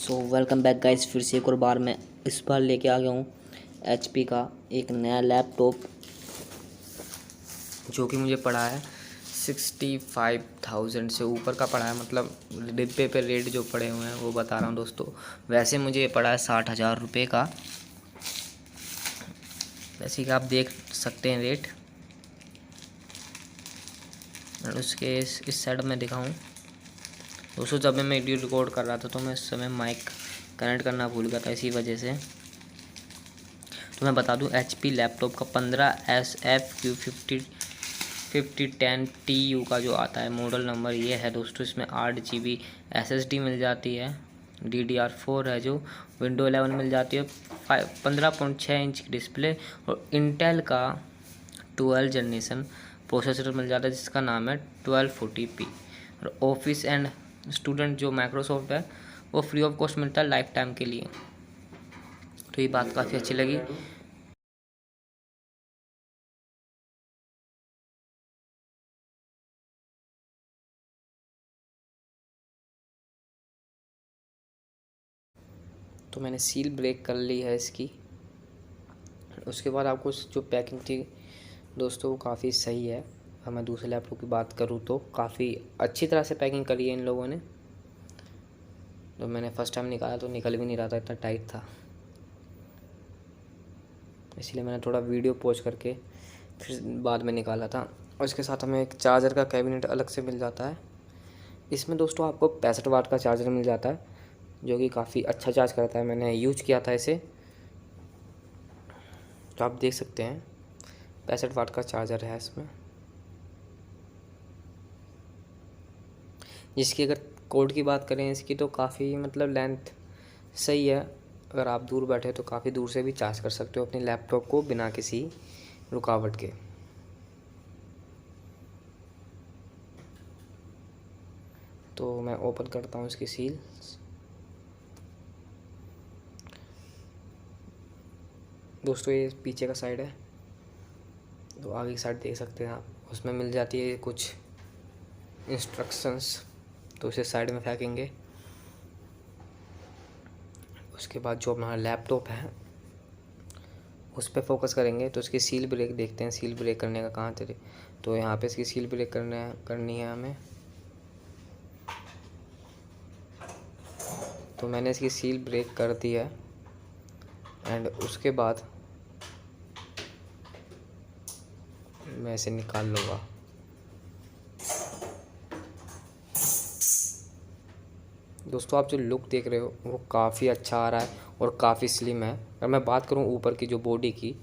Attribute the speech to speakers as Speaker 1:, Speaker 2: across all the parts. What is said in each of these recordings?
Speaker 1: So welcome back guys. फिर से एक और बार मैं इस बार लेके आ गया हूँ HP का एक नया लैपटॉप जो कि मुझे पड़ा है 65,000 से ऊपर का पड़ा है। मतलब डिब्बे पे रेट जो पड़े हुए हैं वो बता रहा हूँ दोस्तों। वैसे मुझे पड़ा है 60,000 रुपये का। वैसे कि आप देख सकते हैं रेट। और उसके इस साइड में दिखाऊँ दोस्तों, जब मैं वीडियो रिकॉर्ड कर रहा था तो मैं इस समय माइक कनेक्ट करना भूल गया था, इसी वजह से। तो मैं बता दूं HP लैपटॉप का 15SFQ5010TU का जो आता है मॉडल नंबर ये है दोस्तों। इसमें 8 GB SSD मिल जाती है, DDR4 है जो, विंडो 11 मिल जाती है, 15.6 इंच की डिस्प्ले और इंटेल का 12 जनरेशन प्रोसेसर मिल जाता है जिसका नाम है 1240p। और ऑफिस एंड स्टूडेंट जो माइक्रोसॉफ्ट है वो फ्री ऑफ कॉस्ट मिलता है लाइफ टाइम के लिए। तो ये बात काफ़ी अच्छी लगी। तो मैंने सील ब्रेक कर ली है इसकी। उसके बाद आपको जो पैकिंग थी दोस्तों वो काफ़ी सही है। अगर मैं दूसरे लैपटॉप की बात करूँ तो काफ़ी अच्छी तरह से पैकिंग करी है इन लोगों ने। तो मैंने फ़र्स्ट टाइम निकाला तो निकल भी नहीं रहा था, इतना टाइट था, इसलिए मैंने थोड़ा वीडियो पॉज करके फिर बाद में निकाला था। और इसके साथ हमें एक चार्जर का कैबिनेट अलग से मिल जाता है। इसमें दोस्तों आपको 65 वाट का चार्जर मिल जाता है जो कि काफ़ी अच्छा चार्ज करता है। मैंने यूज किया था इसे, तो आप देख सकते हैं 65 वाट का चार्जर है इसमें, जिसकी अगर कोड की बात करें इसकी तो काफ़ी मतलब लेंथ सही है। अगर आप दूर बैठे तो काफ़ी दूर से भी चार्ज कर सकते हो अपने लैपटॉप को बिना किसी रुकावट के। तो मैं ओपन करता हूँ इसकी सील। दोस्तों ये पीछे का साइड है, तो आगे की साइड देख सकते हैं आप, उसमें मिल जाती है कुछ इंस्ट्रक्शंस। तो इसे साइड में फेंकेंगे। उसके बाद जो हमारा लैपटॉप है उस पर फोकस करेंगे। तो इसकी सील ब्रेक देखते हैं, सील ब्रेक करने का कहाँ थे। तो यहाँ पे इसकी सील ब्रेक करनी है हमें। तो मैंने इसकी सील ब्रेक कर दी है। एंड उसके बाद मैं इसे निकाल लूँगा। दोस्तों आप जो लुक देख रहे हो वो काफ़ी अच्छा आ रहा है और काफ़ी स्लिम है। अगर मैं बात करूँ ऊपर की जो बॉडी की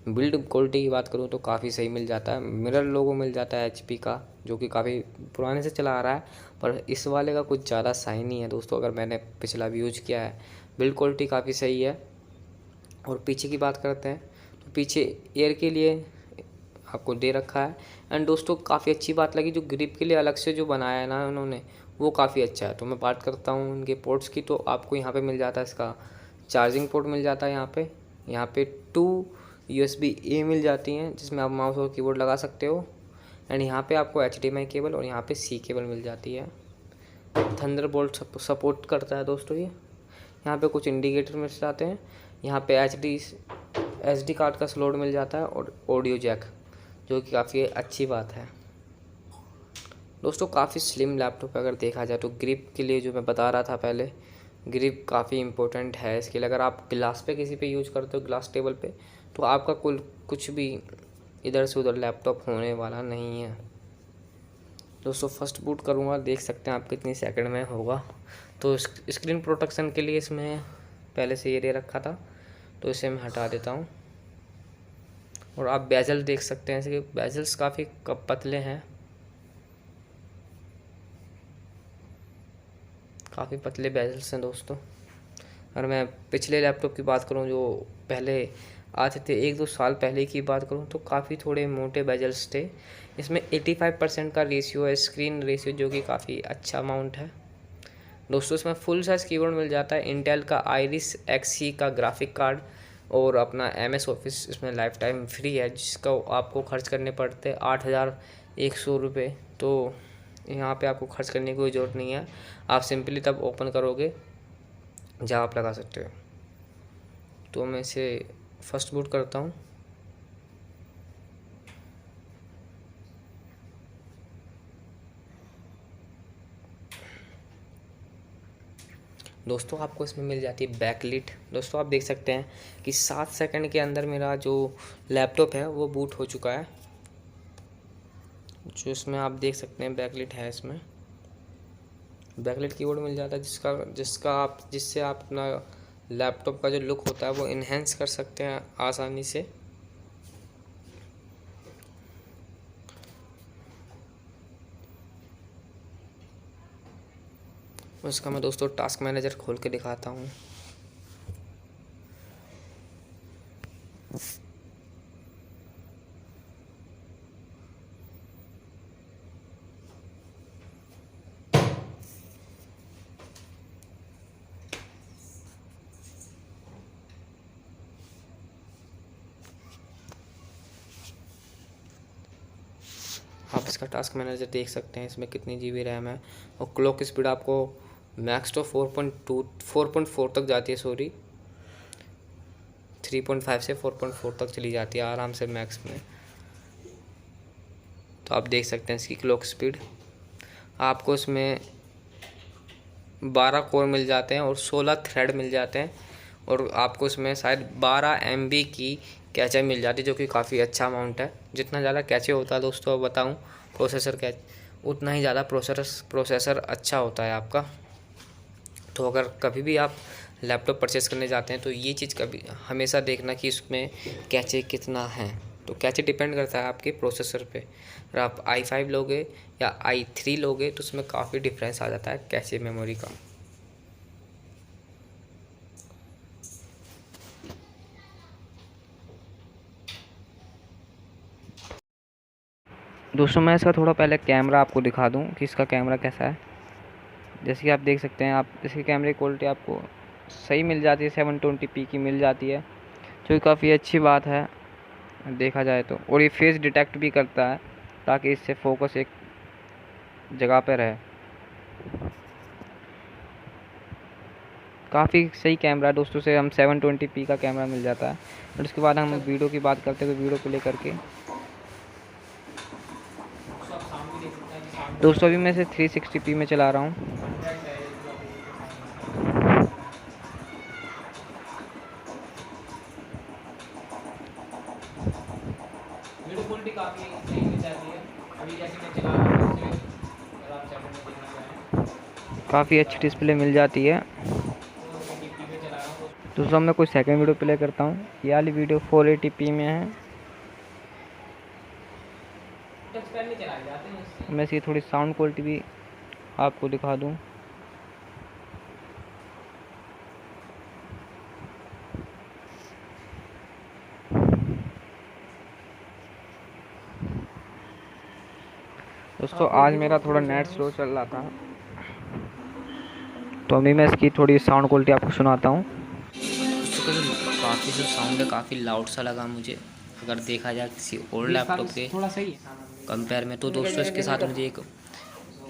Speaker 1: बिल्ड क्वालिटी की बात करूँ तो काफ़ी सही मिल जाता है। मिरर लोगो मिल जाता है HP का जो कि काफ़ी पुराने से चला आ रहा है, पर इस वाले का कुछ ज़्यादा सही नहीं है दोस्तों। अगर मैंने पिछला भी यूज किया है, बिल्ड क्वालिटी काफ़ी सही है। और पीछे की बात करते हैं तो पीछे एयर के लिए आपको दे रखा है। एंड दोस्तों काफ़ी अच्छी बात लगी जो ग्रिप के लिए अलग से जो बनाया है ना उन्होंने, वो काफ़ी अच्छा है। तो मैं बात करता हूँ उनके पोर्ट्स की, तो आपको यहाँ पे मिल जाता है इसका चार्जिंग पोर्ट मिल जाता है। यहाँ पे 2 USB-A मिल जाती हैं जिसमें आप माउस और कीबोर्ड लगा सकते हो। एंड यहाँ पे आपको HDMI केबल और यहाँ पे C केबल मिल जाती है। थंडरबोल्ट सपोर्ट करता है दोस्तों ये। यहाँ पे कुछ इंडिकेटर मिल जाते हैं। यहाँ पे SD कार्ड का स्लॉट मिल जाता है और ऑडियो जैक, जो कि काफ़ी अच्छी बात है दोस्तों। काफ़ी स्लिम लैपटॉप अगर देखा जाए तो ग्रिप के लिए जो मैं बता रहा था पहले, ग्रिप काफ़ी इंपॉर्टेंट है इसके लिए। अगर आप ग्लास पे किसी पे यूज करते हो, ग्लास टेबल पे, तो आपका कुछ भी इधर से उधर लैपटॉप होने वाला नहीं है दोस्तों। फर्स्ट बूट करूँगा, देख सकते हैं आप कितनी सेकंड में होगा। तो स्क्रीन प्रोटेक्शन के लिए इसमें पहले से ये दे रखा था, तो इसे मैं हटा देता हूँ। और आप बेजल देख सकते हैं, इसके बेजल्स काफ़ी पतले हैं, काफ़ी पतले बेजल्स हैं दोस्तों। अगर मैं पिछले लैपटॉप की बात करूं जो पहले आते थे 1-2 साल पहले की बात करूं तो काफ़ी थोड़े मोटे बेजल्स थे। इसमें 85% का रेशियो है स्क्रीन रेशियो, जो कि काफ़ी अच्छा अमाउंट है दोस्तों। इसमें फुल साइज़ कीबोर्ड मिल जाता है, इंटेल का आइरिस XE का ग्राफिक कार्ड और अपना MS ऑफिस इसमें लाइफ टाइम फ्री है, जिसका आपको खर्च करने पड़ते 8,100 रुपये। तो यहाँ पे आपको खर्च करने की कोई ज़रूरत नहीं है। आप सिंपली तब ओपन करोगे जहाँ आप लगा सकते हो। तो मैं इसे फर्स्ट बूट करता हूँ। दोस्तों आपको इसमें मिल जाती है बैकलिट। दोस्तों आप देख सकते हैं कि 7 सेकंड के अंदर मेरा जो लैपटॉप है वो बूट हो चुका है। जो इसमें आप देख सकते हैं बैकलिट है, इसमें बैकलाइट कीबोर्ड मिल जाता है जिससे आप अपना लैपटॉप का जो लुक होता है वो इन्हेंस कर सकते हैं आसानी से। उसका मैं दोस्तों टास्क मैनेजर खोल के दिखाता हूँ। आप इसका टास्क मैनेजर देख सकते हैं, इसमें कितनी GB रैम है और क्लॉक स्पीड आपको मैक्स तो 4.4 तक जाती है, सॉरी 3.5 से 4.4 तक चली जाती है आराम से मैक्स में। तो आप देख सकते हैं इसकी क्लॉक स्पीड। आपको इसमें 12 कोर मिल जाते हैं और 16 थ्रेड मिल जाते हैं और आपको इसमें शायद 12 MB की कैचे मिल जाती है, जो कि काफ़ी अच्छा अमाउंट है। जितना ज़्यादा कैचे होता है दोस्तों बताऊं प्रोसेसर कैच, उतना ही ज़्यादा प्रोसेसर अच्छा होता है आपका। तो अगर कभी भी आप लैपटॉप परचेज़ करने जाते हैं तो ये चीज़ कभी हमेशा देखना कि उसमें कैचे कितना है। तो कैचे डिपेंड करता है आपके प्रोसेसर पे। अगर आप i5 लोगे या i3 लोगे तो उसमें काफ़ी डिफरेंस आ जाता है कैचे मेमोरी का। दोस्तों मैं इसका थोड़ा पहले कैमरा आपको दिखा दूं कि इसका कैमरा कैसा है। जैसे कि आप देख सकते हैं, आप इसके कैमरे की क्वालिटी आपको सही मिल जाती है, 720p की मिल जाती है, जो कि काफ़ी अच्छी बात है देखा जाए तो। और ये फेस डिटेक्ट भी करता है ताकि इससे फोकस एक जगह पर रहे। काफ़ी सही कैमरा है दोस्तों, से हम 720p का कैमरा मिल जाता है। और उसके बाद हम वीडियो की बात करते हुए वीडियो प्ले करके दोस्तों अभी मैं इसे 360p में चला रहा हूँ। वीडियो क्वालिटी काफ़ी सही मिल जाती है। अभी जैसे मैं चला रहा हूँ उसे अगर आप सेकंड में देखना चाहें काफ़ी अच्छी डिस्प्ले मिल जाती है। दोस्तों मैं कोई सेकंड वीडियो प्ले करता हूँ। ये वाली वीडियो 480p में है। मैं इसकी थोड़ी साउंड क्वालिटी भी आपको दिखा दूँ। दोस्तों आज मेरा थोड़ा नेट स्लो चल रहा था, तो अभी मैं इसकी थोड़ी साउंड क्वालिटी आपको सुनाता हूँ। काफ़ी जो साउंड है काफ़ी लाउड सा लगा मुझे, अगर देखा जाए किसी और लैपटॉप के थोड़ा सही है कंपेयर में। तो दोस्तों इसके साथ मुझे एक,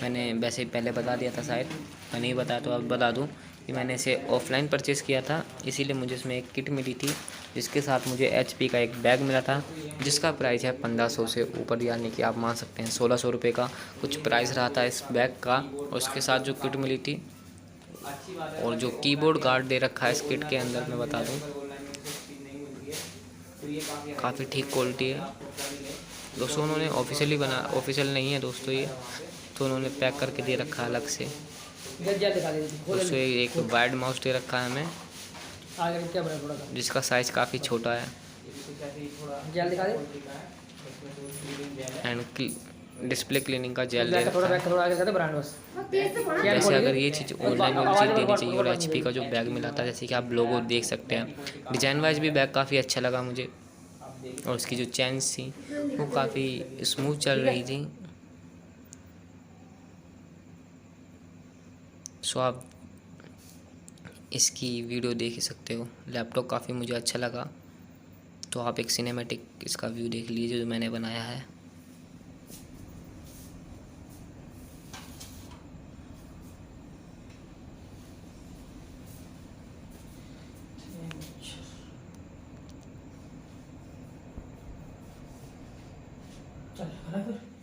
Speaker 1: मैंने वैसे ही पहले बता दिया था शायद, मैं नहीं बताया तो अब बता दूं कि मैंने इसे ऑफलाइन परचेज़ किया था, इसीलिए मुझे इसमें एक किट मिली थी जिसके साथ मुझे HP का एक बैग मिला था जिसका प्राइस है 1500 से ऊपर, यानी कि आप मान सकते हैं 1600 रुपये का कुछ प्राइस रहा था इस बैग का। और उसके साथ जो किट मिली थी और जो कीबोर्ड गार्ड दे रखा है इस किट के अंदर, मैं बता दूँ काफ़ी ठीक क्वालिटी है दोस्तों। उन्होंने ऑफिशियल नहीं है दोस्तों ये, तो उन्होंने पैक करके दे रखा है अलग से। दोस्तों एक वाइड माउस दे रखा है हमें जिसका साइज़ काफ़ी छोटा है एंड डिस्प्ले क्लीनिंग का जेल दे रखा है। वैसे अगर ये चीज़ ऑनलाइन में भी चीज़ देनी चाहिए। और HP का जो बैग मिला था जैसे कि आप लोगो देख सकते हैं, डिज़ाइन वाइज भी बैग काफ़ी अच्छा लगा मुझे और उसकी जो चेन्स थी वो काफ़ी स्मूथ चल रही थी। सो आप इसकी वीडियो देख ही सकते हो। लैपटॉप काफ़ी मुझे अच्छा लगा, तो आप एक सिनेमैटिक इसका व्यू देख लीजिए जो मैंने बनाया है।
Speaker 2: चल है ना फिर।